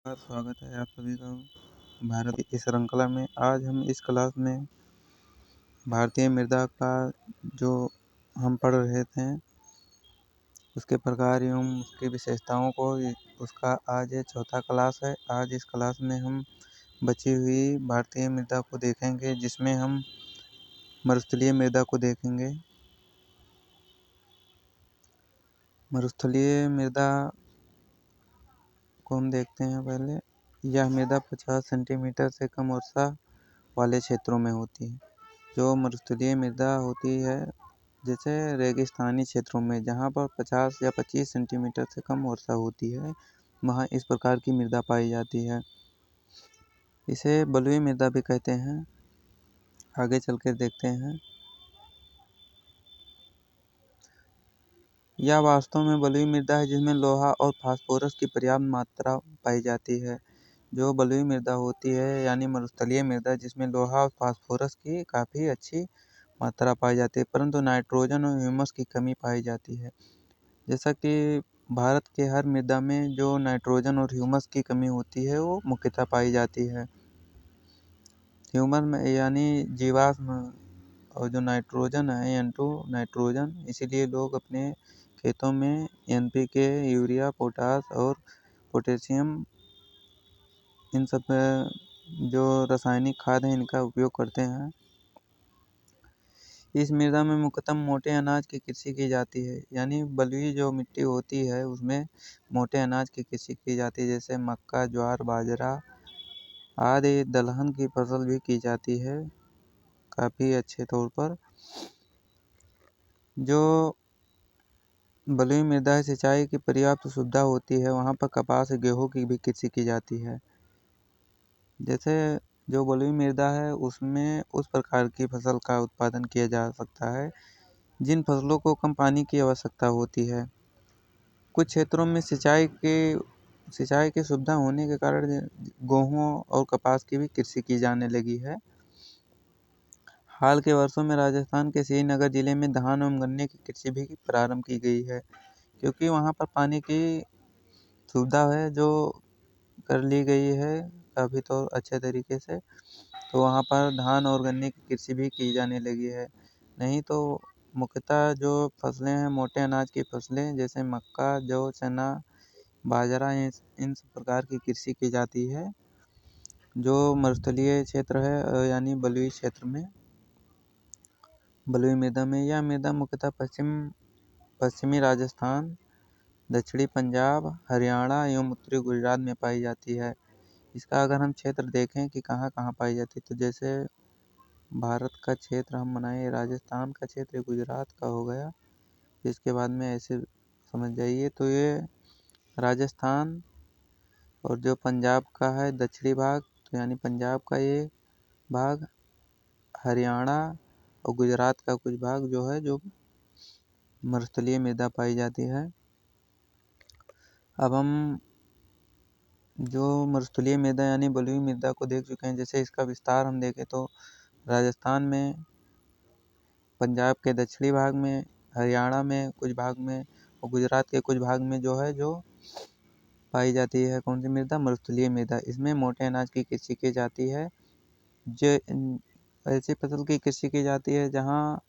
स्वागत है आप सभी का भारत की इस श्रृंखला में। आज हम इस क्लास में भारतीय मृदा का जो हम पढ़ रहे थे उसके प्रकार एवं उसकी विशेषताओं को उसका आज ये चौथा क्लास है। आज इस क्लास में हम बची हुई भारतीय मृदा को देखेंगे, जिसमें हम मरुस्थलीय मृदा को देखेंगे। मरुस्थलीय मृदा को हम देखते हैं पहले। यह मृदा 50 सेंटीमीटर से कम वर्षा वाले क्षेत्रों में होती है। जो मरुस्थलीय मृदा होती है, जैसे रेगिस्तानी क्षेत्रों में जहाँ पर 50 या 25 सेंटीमीटर से कम वर्षा होती है, वहाँ इस प्रकार की मृदा पाई जाती है। इसे बलुई मृदा भी कहते हैं। आगे चलकर देखते हैं। यह वास्तव में बलुई मृदा है जिसमें लोहा और फास्फोरस की पर्याप्त मात्रा पाई जाती है। जो बलुई मृदा होती है यानी मरुस्थलीय मृदा, जिसमें लोहा और फास्फोरस की काफ़ी अच्छी मात्रा पाई जाती है, परंतु नाइट्रोजन और ह्यूमस की कमी पाई जाती है। जैसा कि भारत के हर मृदा में जो नाइट्रोजन और ह्यूमस की कमी होती है वो मुख्यतः पाई जाती है। ह्यूमस में यानी जीवाश्म, और जो नाइट्रोजन है N2 नाइट्रोजन, इसीलिए लोग अपने खेतों में NPK, यूरिया, पोटास और पोटेशियम, इन सब जो रासायनिक खाद हैं इनका उपयोग करते हैं। इस मृदा में मुख्यतः मोटे अनाज की कृषि की जाती है, यानी बलुई जो मिट्टी होती है उसमें मोटे अनाज की कृषि की जाती है, जैसे मक्का, ज्वार, बाजरा आदि दलहन की फसल भी की जाती है काफ़ी अच्छे तौर पर। जो बलुई मृदा है, सिंचाई की पर्याप्त सुविधा होती है, वहाँ पर कपास, गेहूँ की भी कृषि की जाती है। जैसे जो बलुई मृदा है उसमें उस प्रकार की फसल का उत्पादन किया जा सकता है जिन फसलों को कम पानी की आवश्यकता होती है। कुछ क्षेत्रों में सिंचाई की सुविधा होने के कारण गेहूँ और कपास की भी कृषि की जाने लगी है। हाल के वर्षों में राजस्थान के श्रीनगर जिले में धान एवं गन्ने की कृषि भी प्रारंभ की गई है, क्योंकि वहाँ पर पानी की सुविधा है जो कर ली गई है काफ़ी तो अच्छे तरीके से, तो वहाँ पर धान और गन्ने की कृषि भी की जाने लगी है। नहीं तो मुख्यतः जो फसलें हैं, मोटे अनाज की फसलें जैसे मक्का, जौ, चना, बाजरा, इन सब प्रकार की कृषि की जाती है जो मरुस्थलीय क्षेत्र है, यानी बलुई क्षेत्र में, बलुई मृदा में। यह मृदा मुख्यतः पश्चिमी राजस्थान, दक्षिणी पंजाब, हरियाणा एवं उत्तरी गुजरात में पाई जाती है। इसका अगर हम क्षेत्र देखें कि कहाँ कहाँ पाई जाती है, तो जैसे भारत का क्षेत्र हम बनाए, राजस्थान का क्षेत्र गुजरात का हो गया, इसके बाद में ऐसे समझ जाइए। तो ये राजस्थान और जो पंजाब का है दक्षिणी भाग, तो यानी पंजाब का ये भाग, हरियाणा और गुजरात का कुछ भाग जो है जो मरुस्थलीय मृदा पाई जाती है। अब हम जो मरुस्थलीय मृदा यानी बलुई मृदा को देख चुके हैं। जैसे इसका विस्तार हम देखें तो राजस्थान में, पंजाब के दक्षिणी भाग में, हरियाणा में कुछ भाग में और गुजरात के कुछ भाग में जो है जो पाई जाती है कौन सी मृदा, मरुस्थलीय मृदा। इसमें मोटे अनाज की कृषि की जाती है। जो ऐसी फसल की कृषि की जाती है जहाँ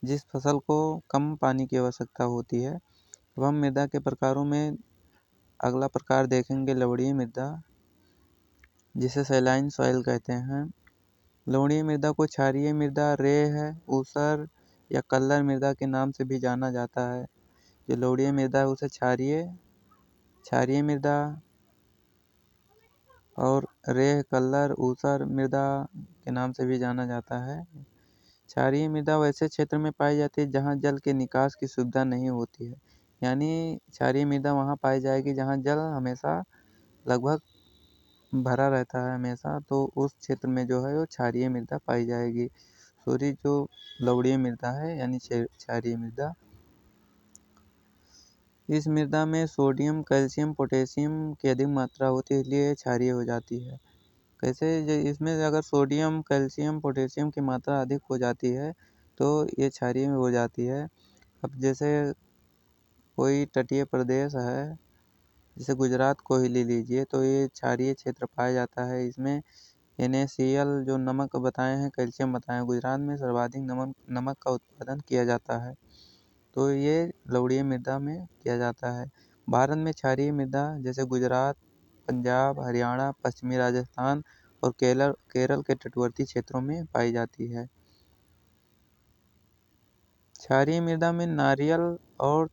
जिस फसल को कम पानी की आवश्यकता होती है। अब हम मृदा के प्रकारों में अगला प्रकार देखेंगे, लवणीय मृदा, जिसे सैलाइन सॉइल कहते हैं। लवणीय मृदा को क्षारीय मृदा, रेह, ऊसर या कल्लर मृदा के नाम से भी जाना जाता है। जो लवणीय मृदा है उसे क्षारीय मृदा और रेह, कल्लर, ऊसर मृदा के नाम से भी जाना जाता है। क्षारीय मृदा वैसे क्षेत्र में पाई जाती है जहाँ जल के निकास की सुविधा नहीं होती है, यानी क्षारीय मृदा वहाँ पाई जाएगी जहाँ जल हमेशा लगभग भरा रहता है हमेशा, तो उस क्षेत्र में जो है वो क्षारीय मृदा पाई जाएगी। जो लवणीय मृदा है यानी क्षारीय मृदा, इस मृदा में सोडियम, कैल्शियम, पोटेशियम की अधिक मात्रा होती है, इसलिए क्षारीय हो जाती है। कैसे, इसमें अगर सोडियम, कैल्शियम, पोटेशियम की मात्रा अधिक हो जाती है तो ये क्षारीय हो जाती है। अब जैसे कोई तटीय प्रदेश है जैसे गुजरात को ही ले लीजिए तो ये क्षारीय क्षेत्र पाया जाता है। इसमें NaCl जो नमक बताए हैं, कैल्शियम बताए हैं। गुजरात में सर्वाधिक नमक का उत्पादन किया जाता है, तो ये लवणीय मृदा में किया जाता है। भारत में क्षारीय मृदा जैसे गुजरात, पंजाब, हरियाणा, पश्चिमी राजस्थान और केरल के तटवर्ती क्षेत्रों में पाई जाती है। क्षारीय मृदा में नारियल और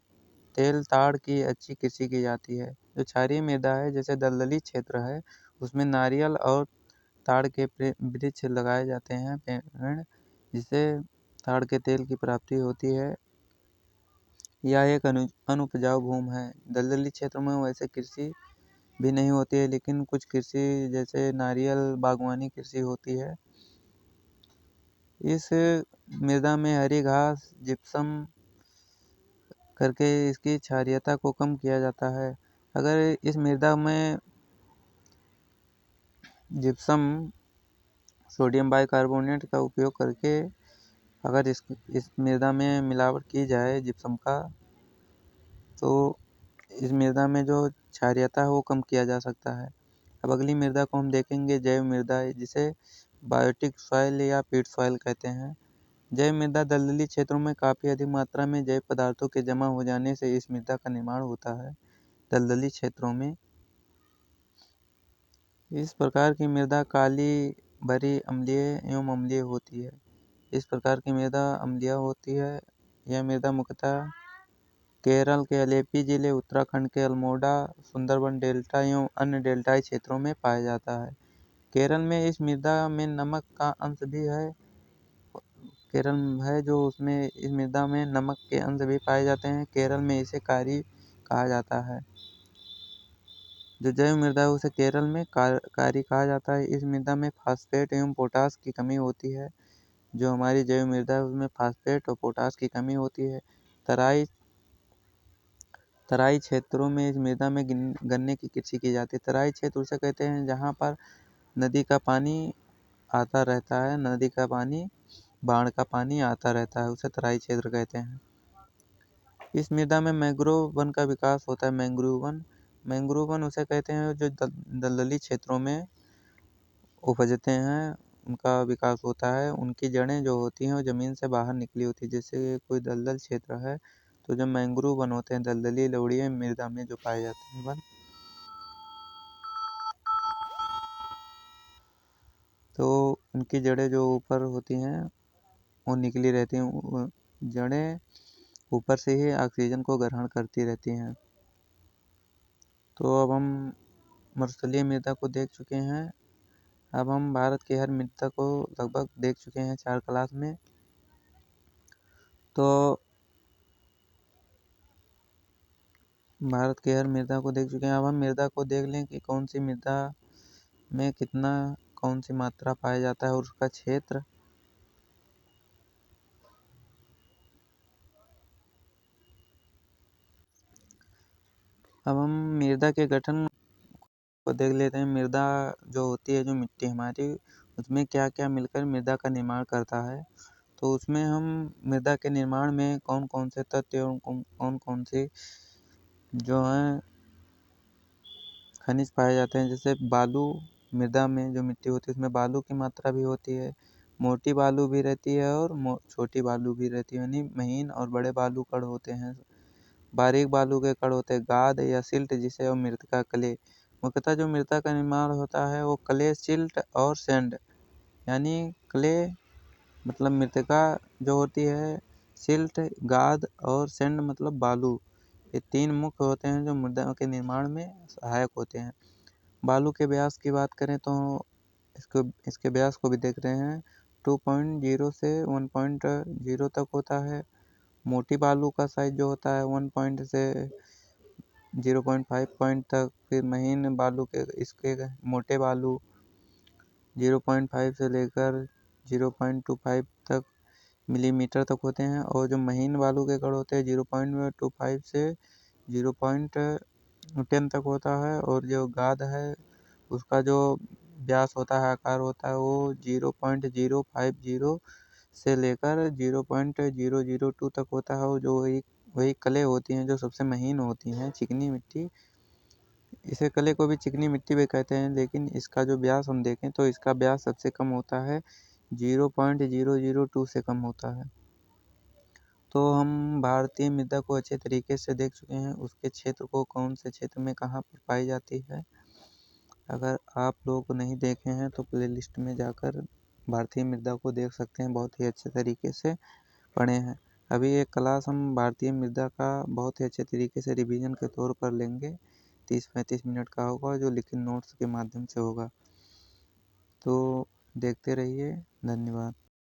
तेल ताड़ की अच्छी कृषि की जाती है। जो क्षारीय मृदा है, जैसे दलदली क्षेत्र है, उसमें नारियल और ताड़ के वृक्ष लगाए जाते हैं, पेड़, जिससे ताड़ के तेल की प्राप्ति होती है। यह एक अनुपजाऊ भूमि है। दलदली क्षेत्र में वैसे कृषि भी नहीं होती है, लेकिन कुछ कृषि जैसे नारियल बागवानी कृषि होती है। इस मृदा में हरी घास जिप्सम करके इसकी क्षारीयता को कम किया जाता है। अगर इस मृदा में जिप्सम सोडियम बाइकार्बोनेट का उपयोग करके अगर इस मृदा में मिलावट की जाए जिप्सम का, तो इस मृदा में जो क्षारीयता है वो कम किया जा सकता है। अब अगली मृदा को हम देखेंगे, जैव मृदा, जिसे बायोटिक सॉइल या पीट सॉइल कहते हैं। जैव मृदा दलदली क्षेत्रों में काफ़ी अधिक मात्रा में जैव पदार्थों के जमा हो जाने से इस मृदा का निर्माण होता है। दलदली क्षेत्रों में इस प्रकार की मृदा काली, भरी, अम्लीय एवं अम्लीय होती है। इस प्रकार की मृदा अम्लीय होती है। यह मृदा मुख्यतः केरल के अलेपी जिले, उत्तराखंड के अल्मोड़ा, सुंदरबन डेल्टा एवं अन्य डेल्टाई क्षेत्रों में पाया जाता है। केरल में इस मृदा में नमक का अंश भी है। केरल है जो उसमें इस मृदा में नमक के अंश भी पाए जाते हैं। केरल में इसे कारी कहा जाता है। जो जैव मृदा है उसे केरल में कारी कहा जाता है। इस मृदा में फास्फेट एवं पोटास की कमी होती है। जो हमारी जैव मृदा है उसमें फास्फेट और पोटास की कमी होती है। तराई क्षेत्रों में इस मृदा में गन्ने की कृषि की जाती है। तराई क्षेत्र उसे कहते हैं जहाँ पर नदी का पानी आता रहता है, नदी का पानी, बाढ़ का पानी आता रहता है, उसे तराई क्षेत्र कहते हैं। इस मृदा में मैंग्रोव वन का विकास होता है। मैंग्रोव वन उसे कहते हैं जो दलदली क्षेत्रों में उपजते हैं, उनका विकास होता है। उनकी जड़ें जो होती हैं वो ज़मीन से बाहर निकली होती है। जैसे कोई दलदल क्षेत्र है तो जो मैंग्रोव वन होते हैं दलदली लवणीय मृदा में जो पाए जाते हैं वन, तो उनकी जड़ें जो ऊपर होती हैं वो निकली रहती हैं। जड़ें ऊपर से ही ऑक्सीजन को ग्रहण करती रहती हैं। तो अब हम मरुस्थलीय मृदा को देख चुके हैं। अब हम भारत की हर मृदा को लगभग देख चुके हैं 4 क्लास में। तो भारत की हर मृदा को देख चुके हैं। अब हम मृदा को देख लें कि कौन सी मृदा में कितना, कौन सी मात्रा पाया जाता है और उसका क्षेत्र। अब हम मृदा के गठन को देख लेते हैं। मृदा जो होती है, जो मिट्टी हमारी, उसमें क्या क्या मिलकर मृदा का निर्माण करता है। तो उसमें हम मृदा के निर्माण में कौन कौन से तत्व एवं कौन कौन से जो हैं खनिज पाए जाते हैं। जैसे बालू, मृदा में जो मिट्टी होती है उसमें बालू की मात्रा भी होती है। मोटी बालू भी रहती है और छोटी बालू भी रहती है, यानी महीन और बड़े बालू कण होते हैं। बारीक बालू के कण होते हैं गाद या सिल्ट, जिसे मृत्तिका क्ले। मुख्यतः जो मृदा का निर्माण होता है वो क्ले, सिल्ट और सैंड, यानी क्ले मतलब मृत्तिका जो होती है, सिल्ट, गाद और सैंड मतलब बालू, ये 3 मुख्य होते हैं जो मृदा के निर्माण में सहायक होते हैं। बालू के व्यास की बात करें तो इसके व्यास को भी देख रहे हैं, 2.0 से 1.0 तक होता है। मोटी बालू का साइज जो होता है 1 पॉइंट से 0.5 पॉइंट तक। फिर महीन बालू के, इसके मोटे बालू 0.5 से लेकर 0.25 तक मिलीमीटर तक होते हैं। और जो महीन बालू के कण होते हैं 0.25 से 0.10 तक होता है। और जो गाद है उसका जो व्यास होता है, आकार होता है, वो 0.050 से लेकर 0.002 तक होता है। और जो वही क्ले होती हैं जो सबसे महीन होती हैं, चिकनी मिट्टी, इसे कले को भी चिकनी मिट्टी भी कहते हैं, लेकिन इसका जो व्यास हम देखें तो इसका व्यास सबसे कम होता है, 0.002 से कम होता है। तो हम भारतीय मृदा को अच्छे तरीके से देख चुके हैं, उसके क्षेत्र को कौन से क्षेत्र में कहाँ पर पाई जाती है। अगर आप लोग नहीं देखे हैं तो प्लेलिस्ट में जाकर भारतीय मृदा को देख सकते हैं, बहुत ही अच्छे तरीके से पढ़े हैं। अभी एक क्लास हम भारतीय मृदा का बहुत ही अच्छे तरीके से रिवीजन के तौर पर लेंगे, 30-35 मिनट का होगा, जो लिखित नोट्स के माध्यम से होगा। तो देखते रहिए, धन्यवाद।